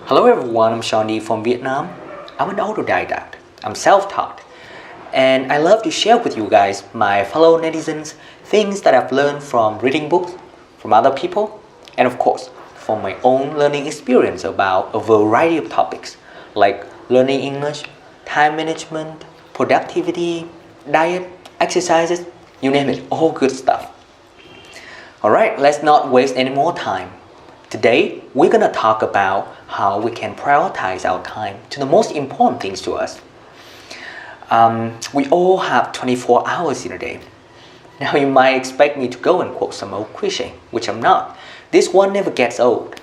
Hello everyone, I'm Shawnee from Vietnam. I'm an autodidact. I'm self-taught. And I love to share with you guys, my fellow netizens, things that I've learned from reading books, from other people, and of course, from my own learning experience about a variety of topics like learning English, time management, productivity, diet, exercises, you name it, all good stuff. Alright, let's not waste any more time. Today, we're gonna talk about how we can prioritize our time to the most important things to us. We all have 24 hours in a day. Now you might expect me to go and quote some old cliche, which I'm not. This one never gets old.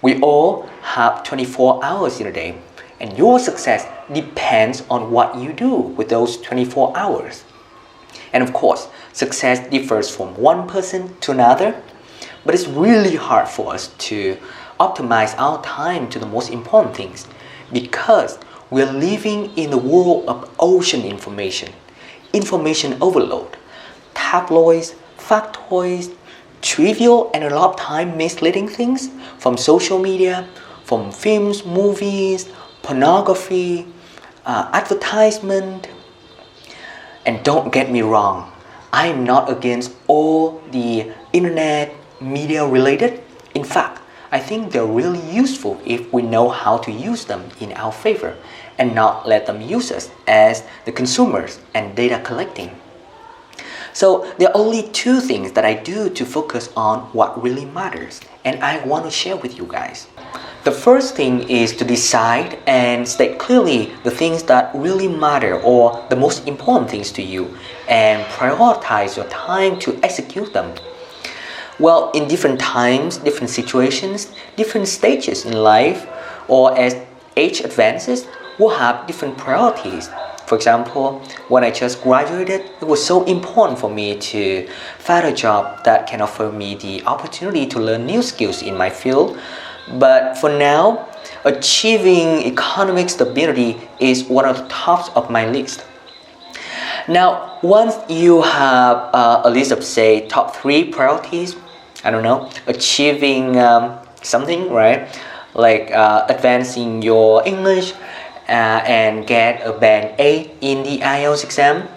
We all have 24 hours in a day, and your success depends on what you do with those 24 hours. And of course, success differs from one person to another, but it's really hard for us to optimize our time to the most important things because we're living in the world of ocean information overload, tabloids, factoids, trivial and a lot of time misleading things from social media, from films, movies, pornography, advertisement. And don't get me wrong, I'm not against all the internet media related. In fact, I think they're really useful if we know how to use them in our favor and not let them use us as the consumers and data collecting. So there are only two things that I do to focus on what really matters, and I want to share with you guys. The first thing is to decide and state clearly the things that really matter or the most important things to you and prioritize your time to execute them. Well, in different times, different situations, different stages in life, or as age advances, we'll have different priorities. For example, when I just graduated, it was so important for me to find a job that can offer me the opportunity to learn new skills in my field. But for now, achieving economic stability is one of the tops of my list. Now, once you have a list of, say, top 3 priorities, I don't know, achieving something, right? Like advancing your English and get a band 8 in the IELTS exam,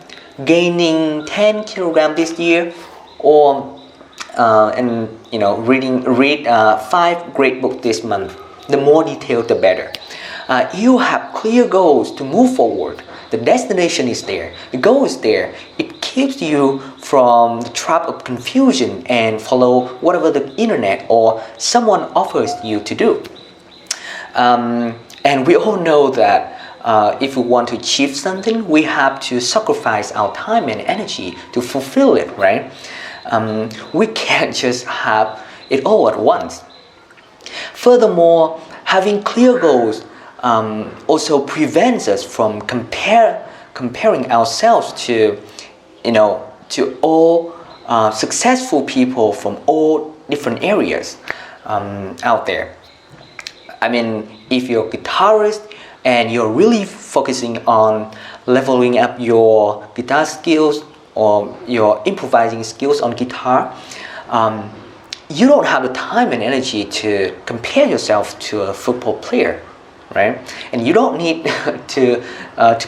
gaining 10 kilograms this year, or read 5 great books this month. The more detailed, the better. You have clear goals to move forward. The destination is there. The goal is there. It keeps you from the trap of confusion and follow whatever the internet or someone offers you to do. And we all know that if we want to achieve something, we have to sacrifice our time and energy to fulfill it, right? We can't just have it all at once. Furthermore, having clear goals also prevents us from comparing ourselves to all successful people from all different areas out there. I mean, if you're a guitarist and you're really focusing on leveling up your guitar skills or your improvising skills on guitar, you don't have the time and energy to compare yourself to a football player, right? And you don't need to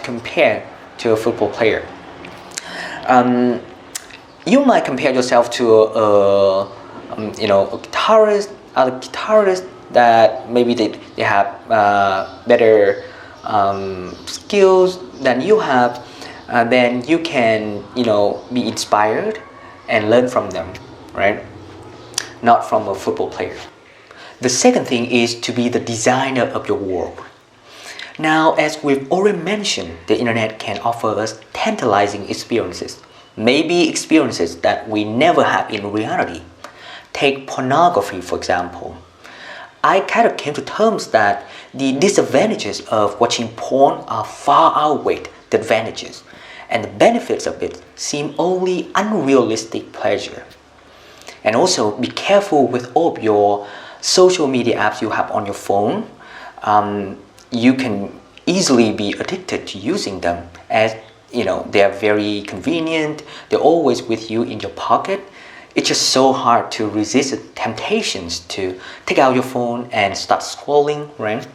compare to a football player. You might compare yourself to a guitarist, other guitarists that maybe they have better skills than you have. Then you can be inspired and learn from them, right? Not from a football player. The second thing is to be the designer of your world. Now, as we've already mentioned, the internet can offer us tantalizing experiences, maybe experiences that we never have in reality. Take pornography, for example. I kind of came to terms that the disadvantages of watching porn are far outweighed the advantages, and the benefits of it seem only unrealistic pleasure. And also be careful with all of your social media apps you have on your phone. You can easily be addicted to using them as they are very convenient. They're always with you in your pocket. it's just so hard to resist the temptations to take out your phone and start scrolling, right?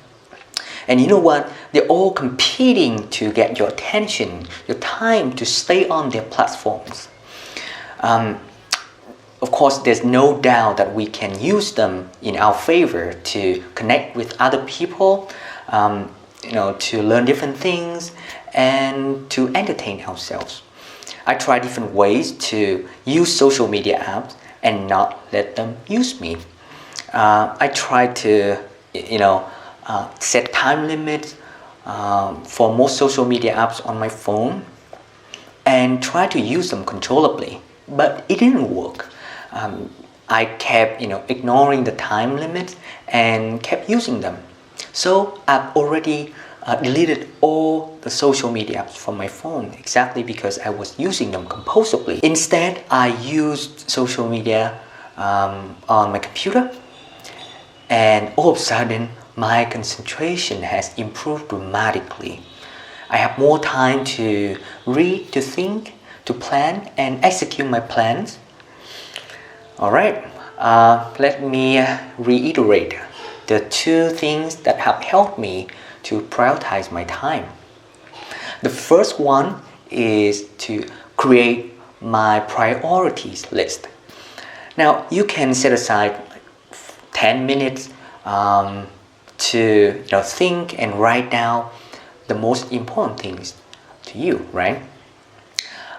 And you know what? They're all competing to get your attention, your time to stay on their platforms. Of course, there's no doubt that we can use them in our favor to connect with other people, to learn different things, and to entertain ourselves. I try different ways to use social media apps and not let them use me. I try to, set time limits for most social media apps on my phone and try to use them controllably, but it didn't work. I kept ignoring the time limits and kept using them. So I've already deleted all the social media apps from my phone exactly because I was using them compulsively. Instead, I used social media on my computer, and all of a sudden my concentration has improved dramatically. I have more time to read, to think, to plan and execute my plans. Alright, let me reiterate the two things that have helped me to prioritize my time. The first one is to create my priorities list. Now, you can set aside 10 minutes to think and write down the most important things to you, right?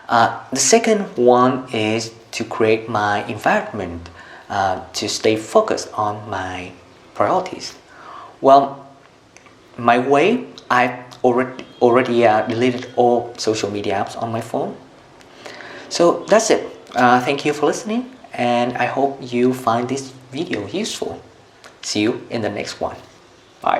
The second one is to create my environment to stay focused on my priorities. Well, my way, I've already deleted all social media apps on my phone. So that's it. Thank you for listening, and I hope you find this video useful. See you in the next one. Bye.